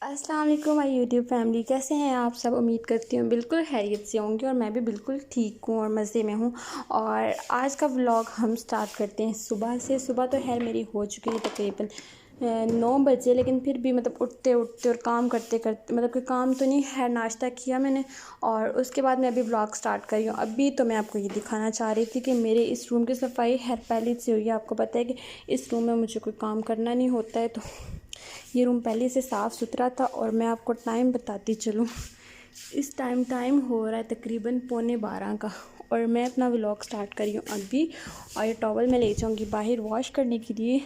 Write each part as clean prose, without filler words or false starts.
अस्सलाम वालेकुम my YouTube family, कैसे हैं आप सब। उम्मीद करती हूँ बिल्कुल खैरियत से होंगे और मैं भी बिल्कुल ठीक हूँ और मज़े में हूँ। और आज का व्लॉग हम स्टार्ट करते हैं सुबह से। सुबह तो खैर मेरी हो चुकी है तकरीबन 9 बजे, लेकिन फिर भी मतलब उठते उठते और काम करते करते मतलब कि काम तो नहीं है, नाश्ता किया मैंने और उसके बाद मैं अभी व्लॉग स्टार्ट करी हूँ। अभी तो मैं आपको ये दिखाना चाह रही थी कि मेरे इस रूम की सफाई हर पहले से हुई है। आपको पता है कि इस रूम में मुझे कोई काम करना नहीं होता है, तो ये रूम पहले से साफ़ सुथरा था। और मैं आपको टाइम बताती चलूँ, इस टाइम हो रहा है तकरीबन 11:15 का और मैं अपना व्लॉग स्टार्ट करी हूँ अभी। और ये टॉवल मैं ले जाऊँगी बाहर वॉश करने के लिए।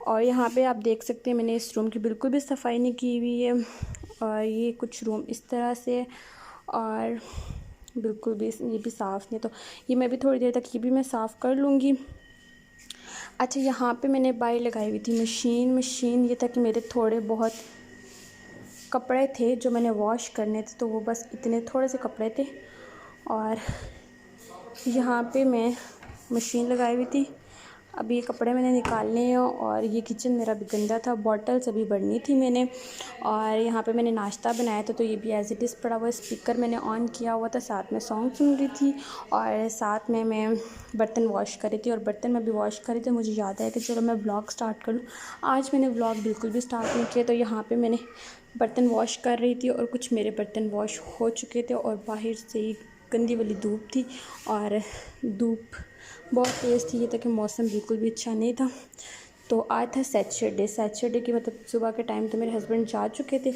और यहाँ पे आप देख सकते हैं मैंने इस रूम की बिल्कुल भी सफाई नहीं की हुई है। और ये कुछ रूम इस तरह से और बिल्कुल भी ये भी साफ़ नहीं, तो ये मैं भी थोड़ी देर तक ये भी मैं साफ़ कर लूँगी। अच्छा, यहाँ पे मैंने बाहर लगाई हुई थी मशीन ये था कि मेरे थोड़े बहुत कपड़े थे जो मैंने वॉश करने थे, तो वो बस इतने थोड़े से कपड़े थे। और यहाँ पे मैं मशीन लगाई हुई थी। अब ये कपड़े मैंने निकालने हैं और ये किचन मेरा भी गंदा था, बॉटल्स अभी भरनी थी मैंने। और यहाँ पे मैंने नाश्ता बनाया था, तो ये भी एज़ इट इज़ पड़ा हुआ। स्पीकर मैंने ऑन किया हुआ था, साथ में सॉन्ग सुन रही थी और साथ में मैं बर्तन वॉश कर रही थी। और बर्तन मैं भी वॉश कर रही थी, मुझे याद आया कि चलो मैं व्लॉग स्टार्ट कर लूँ। आज मैंने व्लॉग बिल्कुल भी स्टार्ट नहीं किया, तो यहाँ पर मैंने बर्तन वॉश कर रही थी और कुछ मेरे बर्तन वॉश हो चुके थे। और बाहर से ही गंदी वाली धूप थी और धूप बहुत तेज़ थी, ये था कि मौसम बिल्कुल भी अच्छा नहीं था। तो आज था सैटरडे की मतलब सुबह के टाइम तो मेरे हस्बैंड जा चुके थे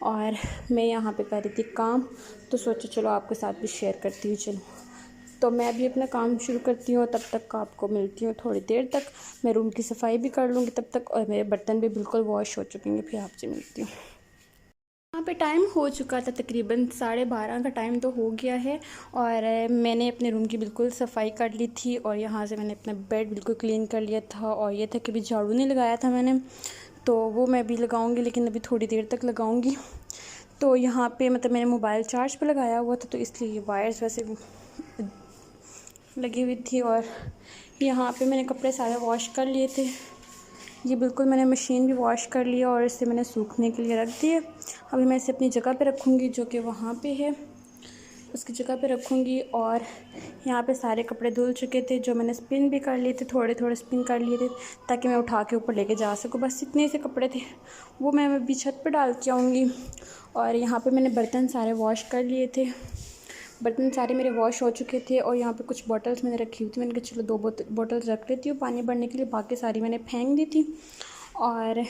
और मैं यहाँ पे कर रही थी काम, तो सोचा चलो आपके साथ भी शेयर करती हूँ। चलो तो मैं भी अपना काम शुरू करती हूँ, तब तक आपको मिलती हूँ थोड़ी देर तक। मैं रूम की सफाई भी कर लूँगी तब तक और मेरे बर्तन भी बिल्कुल वॉश हो चुकेंगे, फिर आपसे मिलती हूँ। यहाँ पे टाइम हो चुका था तकरीबन 12:30 का टाइम तो हो गया है। और मैंने अपने रूम की बिल्कुल सफाई कर ली थी और यहाँ से मैंने अपना बेड बिल्कुल क्लीन कर लिया था। और ये था कि अभी झाड़ू नहीं लगाया था मैंने, तो वो मैं भी लगाऊंगी, लेकिन अभी थोड़ी देर तक लगाऊंगी। तो यहाँ पे मतलब मैंने मोबाइल चार्ज पे लगाया हुआ था, तो इसलिए ये वायर्स वैसे लगी हुई थी। और यहाँ पे मैंने कपड़े सारे वॉश कर लिए थे। ये बिल्कुल मैंने मशीन भी वॉश कर लिया और इसे मैंने सूखने के लिए रख दिए। अभी मैं इसे अपनी जगह पे रखूँगी, जो कि वहाँ पे है, उसकी जगह पे रखूँगी। और यहाँ पे सारे कपड़े धुल चुके थे जो मैंने स्पिन भी कर लिए थे, थोड़े थोड़े स्पिन कर लिए थे ताकि मैं उठा के ऊपर लेके जा सकूँ। बस इतने से कपड़े थे, वो मैं अभी छत पर डाल के आऊँगी। और यहाँ पर मैंने बर्तन सारे वॉश कर लिए थे, बर्तन सारे मेरे वॉश हो चुके थे। और यहाँ पे कुछ बॉटल्स मैंने रखी हुई थी, मैंने कहा चलो 2 बॉटल्स रख लेती हूँ पानी भरने के लिए, बाकी सारी मैंने फेंक दी थी। और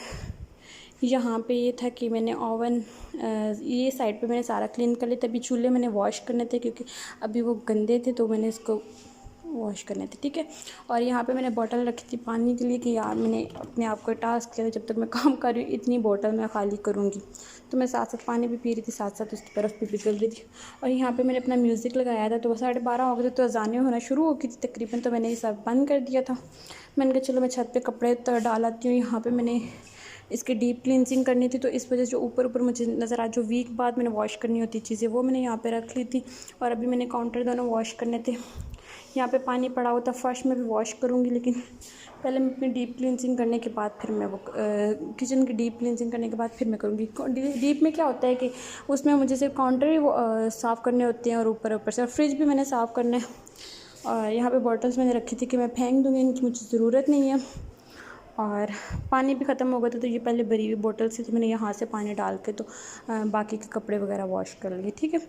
यहाँ पे ये था कि मैंने ओवन ये साइड पे मैंने सारा क्लीन कर लिया था। अभी चूल्हे मैंने वॉश करने थे क्योंकि अभी वो गंदे थे, तो मैंने इसको वॉश करने थे, ठीक है। और यहाँ पे मैंने बॉटल रखी थी पानी के लिए कि यार मैंने अपने आप को टास्क किया था, जब तक मैं काम कर रही हूँ इतनी बोतल मैं खाली करूँगी। तो मैं साथ साथ पानी भी पी रही थी, साथ साथ उसकी बर्फ़ भी पिघल रही थी। और यहाँ पे मैंने अपना म्यूज़िक लगाया था, तो 12:30 हो गए थे, तो अज़ानें होना शुरू हो गई थी तकरीबन, तो मैंने ये सब बंद कर दिया था। मैंने कहा चलो मैं छत पे कपड़े डाल आती हूँ। यहाँ पे मैंने इसकी डीप क्लींजिंग करनी थी, तो इस वजह से जो ऊपर मुझे नज़र आ, जो वीक बाद मैंने वॉश करनी होती चीज़ें, वो मैंने यहाँ पे रख ली थी। और अभी मैंने काउंटर दोनों वॉश करने थे। यहाँ पे पानी पड़ा हुआ था, फर्श में भी वॉश करूँगी, लेकिन पहले मैं अपनी डीप क्लींजिंग करने के बाद फिर मैं वो किचन की डीप क्लींजिंग करने के बाद फिर मैं करूँगी। डीप में क्या होता है कि उसमें मुझे सिर्फ काउंटर ही साफ़ करने होते हैं और ऊपर से, और फ्रिज भी मैंने साफ़ करना है। और यहाँ पे बॉटल्स मैंने रखी थी कि मैं फेंक दूँगी, इनकी मुझे ज़रूरत नहीं है। और पानी भी ख़त्म हो गया था, तो ये पहले भरी हुई बोतल से, तो मैंने यहाँ से पानी डाल के तो बाकी के कपड़े वगैरह वॉश कर लिए, ठीक है।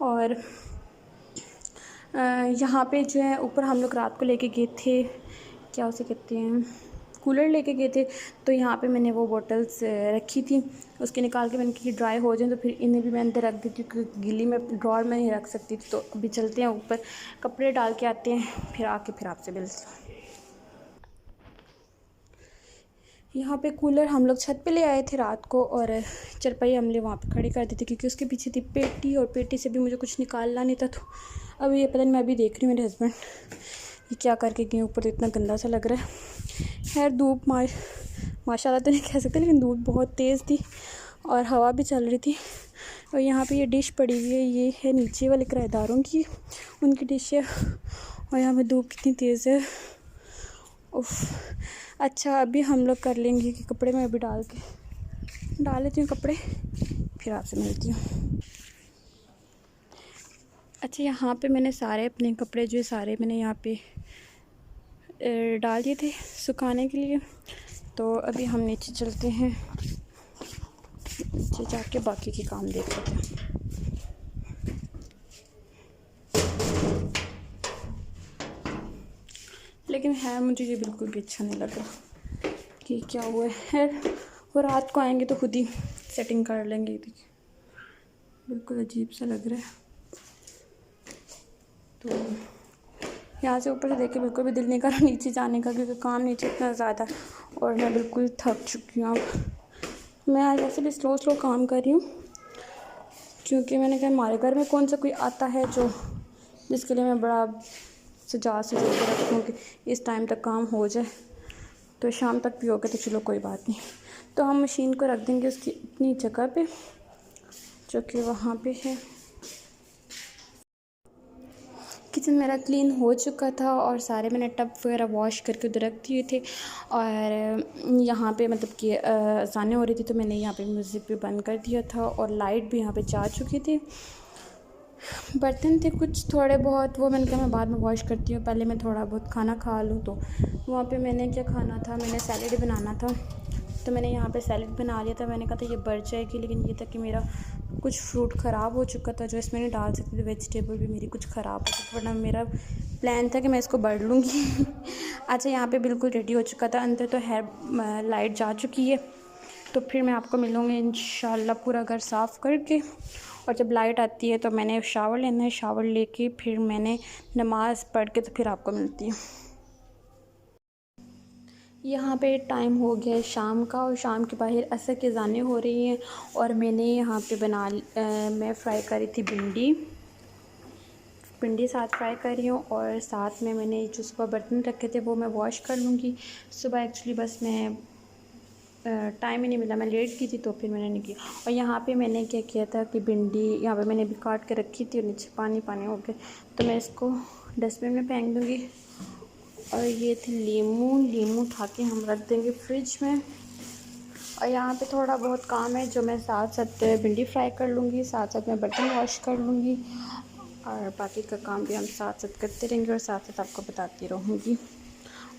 और यहाँ पे जो है ऊपर हम लोग रात को लेके गए थे, क्या उसे कहते हैं, कूलर लेके गए थे। तो यहाँ पे मैंने वो बॉटल्स रखी थी, उसके निकाल के मैंने कि ड्राई हो जाए, तो फिर इन्हें भी मैं अंदर रख देती हूँ क्योंकि गीली में ड्रॉर में नहीं रख सकती थी। तो अभी चलते हैं ऊपर, कपड़े डाल के आते हैं, फिर आके फिर आपसे मिलते हैं। यहाँ पे कूलर हम लोग छत पे ले आए थे रात को और चारपाई हमने वहाँ पे खड़ी कर दी थी क्योंकि उसके पीछे थी पेटी, और पेटी से भी मुझे कुछ निकालना नहीं था। तो अब ये पता नहीं, मैं अभी देख रही हूँ मेरे हस्बैंड ये क्या करके गए ऊपर, तो इतना गंदा सा लग रहा है। खैर धूप माशाल्लाह तो नहीं कह सकते, लेकिन धूप बहुत तेज़ थी और हवा भी चल रही थी। और यहाँ पे ये डिश पड़ी हुई है, ये है नीचे वाले किराएदारों की, उनकी डिश है। और यहाँ पे धूप कितनी तेज़ है, उफ। अच्छा अभी हम लोग कर लेंगे कि कपड़े में अभी डाल के डाल लेती हूँ कपड़े, फिर आपसे मिलती हूँ। अच्छा, यहाँ पे मैंने सारे अपने कपड़े जो सारे मैंने यहाँ पे डाल दिए थे सुखाने के लिए। तो अभी हम नीचे चलते हैं, नीचे जाके बाकी के काम देख लेते हैं। लेकिन है मुझे ये बिल्कुल भी अच्छा नहीं लग रहा कि क्या हुआ है। वो रात को आएंगे तो खुद ही सेटिंग कर लेंगे। देखिए बिल्कुल अजीब सा लग रहा है। तो यहाँ से ऊपर से देख के बिल्कुल भी दिल नहीं कर रहा नीचे जाने का, क्योंकि काम नीचे इतना ज़्यादा और मैं बिल्कुल थक चुकी हूँ। अब मैं आज ऐसे भी स्लो काम कर रही हूँ, क्योंकि मैंने कहा हमारे घर में कौन सा कोई आता है जो जिसके लिए मैं बड़ा सजा के रखूँ कि इस टाइम तक काम हो जाए। तो शाम तक भी हो गया तो चलो कोई बात नहीं। तो हम मशीन को रख देंगे उसकी अपनी जगह पे, जो कि वहाँ पे है। किचन मेरा क्लीन हो चुका था और सारे मैंने टब वगैरह वॉश करके उधर रख दिए थे। और यहाँ पे मतलब कि अज़ानें हो रही थी तो मैंने यहाँ पे म्यूज़िक भी बंद कर दिया था और लाइट भी यहाँ पे जा चुकी थी। बर्तन थे कुछ थोड़े बहुत, वो मैंने कहा मैं बाद में वॉश करती हूँ, पहले मैं थोड़ा बहुत खाना खा लूँ। तो वहाँ पे मैंने क्या खाना था, मैंने सैलेड बनाना था, तो मैंने यहाँ पे सैलेड बना लिया था। मैंने कहा था ये बढ़ जाएगी, लेकिन ये था कि मेरा कुछ फ्रूट ख़राब हो चुका था जो इसमें नहीं डाल सकती थी, वेजिटेबल भी मेरी कुछ ख़राब हो चुकी, वरना मेरा प्लान था कि मैं इसको बढ़ लूँगी। अच्छा, यहाँ पे बिल्कुल रेडी हो चुका था, अंदर तो है लाइट जा चुकी है। तो फिर मैं आपको मिलूँगी इंशाल्लाह पूरा घर साफ़ करके। और जब लाइट आती है तो मैंने शावर लेना है, शावर लेके फिर मैंने नमाज़ पढ़ के तो फिर आपको मिलती हूँ। यहाँ पे टाइम हो गया है शाम का और शाम के बाहर असर की अज़ानें हो रही हैं। और मैंने यहाँ पे मैं फ्राई करी थी भिंडी साथ फ्राई कर रही हूँ। और साथ में मैंने जो सुबह बर्तन रखे थे वो मैं वॉश कर लूँगी। सुबह एक्चुअली बस मैं टाइम ही नहीं मिला, मैं लेट की थी तो फिर मैंने नहीं किया। और यहाँ पे मैंने क्या किया था कि भिंडी यहाँ पे मैंने भी काट के रखी थी और नीचे पानी हो गया, तो मैं इसको डस्टबिन में फेंक दूँगी। और ये थे लीमू उठा के हम रख देंगे फ्रिज में। और यहाँ पे थोड़ा बहुत काम है जो मैं साथ साथ भिंडी फ्राई कर लूँगी, साथ साथ मैं बर्तन वॉश कर लूँगी और बाकी का काम भी हम साथ साथ करते रहेंगे और साथ साथ आपको बताती रहूँगी।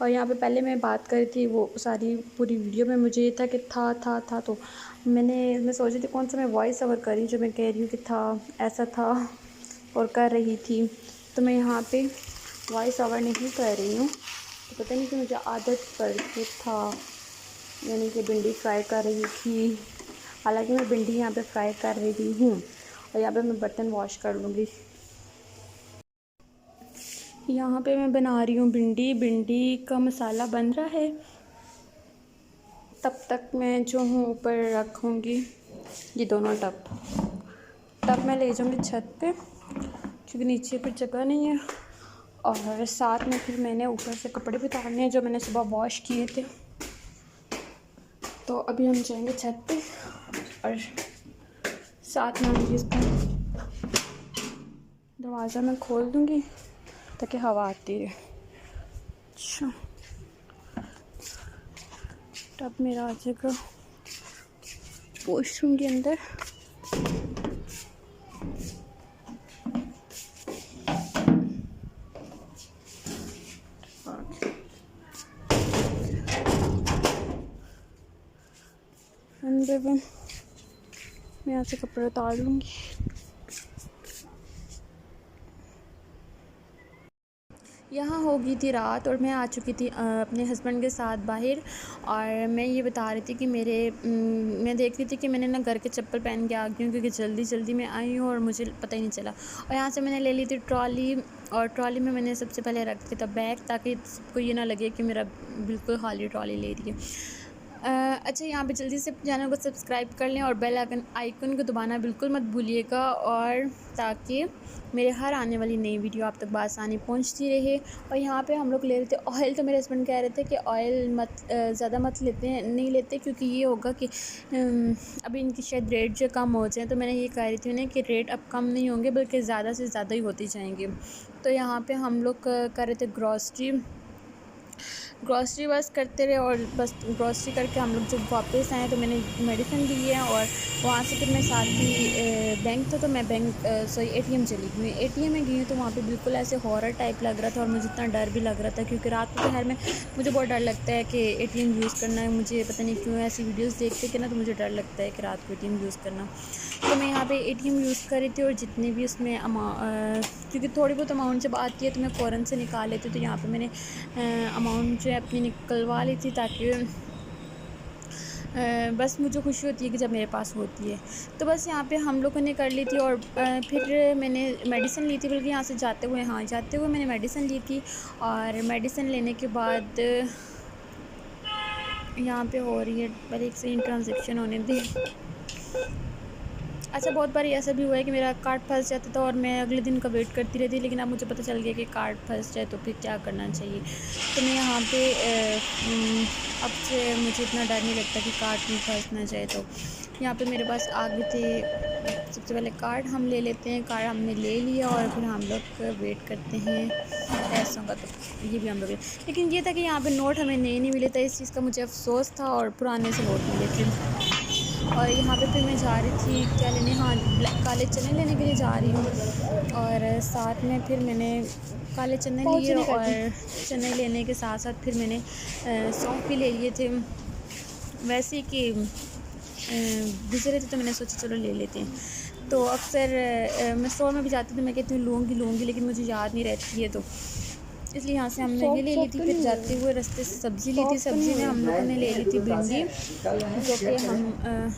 और यहाँ पे पहले मैं बात कर रही थी, वो सारी पूरी वीडियो में मुझे ये था कि था तो मैं सोच रही थी कौन सा मैं वॉइस ओवर कर रही हूँ जो मैं कह रही हूँ कि था ऐसा था और कर रही थी। तो मैं यहाँ पे वॉइस ओवर नहीं कर रही हूँ, तो पता नहीं कि मुझे आदत पड़ के था, यानी कि भिंडी फ्राई कर रही थी। हालांकि मैं भिंडी यहाँ पे फ्राई कर रही हूँ और यहाँ पे मैं बर्तन वॉश कर लूँगी। यहाँ पे मैं बना रही हूँ भिंडी का मसाला बन रहा है। तब तक मैं जो हूँ ऊपर रखूँगी ये दोनों टब मैं ले जाऊँगी छत पे, क्योंकि नीचे पर जगह नहीं है। और साथ में फिर मैंने ऊपर से कपड़े भी उतारने हैं जो मैंने सुबह वॉश किए थे। तो अभी हम जाएंगे छत पे और साथ में हम इसका दरवाज़ा मैं खोल दूँगी ताकि हवा आती रहे। अच्छा, टब मेरा आ जाएगा वॉशरूम के अंदर। अंदर मैं यहाँ से कपड़े उतार लूँगी। यहाँ हो गई थी रात और मैं आ चुकी थी अपने हस्बैंड के साथ बाहर। और मैं ये बता रही थी कि मैं देख रही थी कि मैंने ना घर के चप्पल पहन के आ गई हूँ, क्योंकि जल्दी में आई हूँ और मुझे पता ही नहीं चला। और यहाँ से मैंने ले ली थी ट्रॉली, और ट्रॉली में मैंने सबसे पहले रख दिया था बैग, ताकि सबको ये ना लगे कि मेरा बिल्कुल खाली ट्रॉली ले रही है। अच्छा, यहाँ पे जल्दी से चैनल को सब्सक्राइब कर लें और बेल आइकन को दबाना बिल्कुल मत भूलिएगा, और ताकि मेरे हर आने वाली नई वीडियो आप तक बआसानी पहुँचती रहे। और यहाँ पे हम लोग ले रहे थे ऑयल, तो मेरे हस्बैंड कह रहे थे कि ऑयल ज़्यादा मत नहीं लेते, क्योंकि ये होगा कि अभी इनकी शायद रेट जो कम हो जाए। तो मैंने ये कह रही थी उन्हें कि रेट अब कम नहीं होंगे बल्कि ज़्यादा से ज़्यादा ही होती जाएंगे। तो यहाँ पर हम लोग कर रहे थे ग्रॉसरी, ग्रॉसरी बस करते रहे और बस ग्रॉसरी करके हम लोग जब वापस आए तो मैंने मेडिसिन ली है और वहाँ से फिर मैं साथ ही बैंक था तो मैं एटीएम चली गई। एटीएम में गई तो वहाँ पे बिल्कुल ऐसे हॉरर टाइप लग रहा था और मुझे इतना डर भी लग रहा था क्योंकि रात को खैर में मुझे बहुत डर लगता है कि एटीएम यूज़ करना है। मुझे पता नहीं क्यों ऐसी वीडियोज़ देखते कि ना तो मुझे डर लगता है कि रात को एटीएम यूज़ करना। तो मैं यहाँ पे एटीएम यूज़ कर रही थी और जितने भी उसमें क्योंकि थोड़ी बहुत अमाउंट जब आती है तो मैं फ़ौरन से निकाल लेती हूँ। तो यहाँ पे मैंने अमाउंट जो है अपनी निकलवा ली थी ताकि बस मुझे खुशी होती है कि जब मेरे पास होती है। तो बस यहाँ पे हम लोगों ने कर ली थी और फिर मैंने मेडिसिन ली थी, बल्कि यहाँ से जाते हुए मैंने मेडिसिन ली थी। और मेडिसिन लेने के बाद यहाँ पे हो रही है, पहले एक सेकंड ट्रांजेक्शन होने दी। अच्छा, बहुत बार ऐसा भी हुआ है कि मेरा कार्ड फंस जाता था और मैं अगले दिन का वेट करती रहती, लेकिन अब मुझे पता चल गया कि कार्ड फंस जाए तो फिर क्या करना चाहिए। तो मैं यहाँ पे अब से मुझे इतना डर नहीं लगता कि कार्ड नहीं फंस ना जाए। तो यहाँ पे मेरे पास आ गए थे। सबसे पहले कार्ड हम ले लेते हैं। कार्ड हमने ले लिया और फिर हम लोग वेट करते हैं पैसों का। तो ये भी हम लोग, लेकिन ये था कि यहाँ पे नोट हमें नए नहीं मिले था, इस चीज़ का मुझे अफसोस था और पुराने से नोट मिले थे। और यहाँ पे फिर मैं जा रही थी क्या लेने, हाँ काले चने लेने के लिए जा रही हूँ। और साथ में फिर मैंने काले चने लिए और चने लेने के साथ साथ फिर मैंने सौंफ भी ले लिए थे। वैसे ही कि गुजरे थे तो मैंने सोचा चलो ले लेते हैं। तो अक्सर मैं स्टोर में भी जाती थी, मैं कहती हूँ लूँगी लेकिन मुझे याद नहीं रहती है, तो इसलिए यहाँ से हमने ये ले ली थी। फिर जाते हुए रास्ते से सब्ज़ी ली थी। सब्ज़ी में हम लोगों ने ले ली थी भिंडी, जो कि हम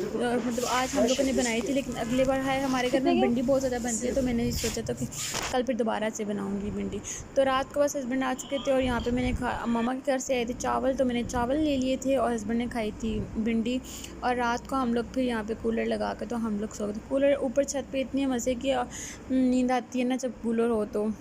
मतलब आज हम लोगों ने बनाई थी, लेकिन अगले बार है हमारे घर में भिंडी बहुत ज़्यादा बनती है तो मैंने सोचा था कि कल फिर दोबारा से बनाऊंगी भिंडी। तो रात को बस हस्बैंड आ चुके थे और यहाँ पे मैंने मामा के घर से आए थे चावल, तो मैंने चावल ले लिए थे और हस्बैंड ने खाई थी भिंडी। और रात को हम लोग फिर यहाँ पे कूलर लगा कर तो हम लोग सो गए थे। कूलर ऊपर छत पे इतनी मज़े की नींद आती है ना जब कूलर हो, तो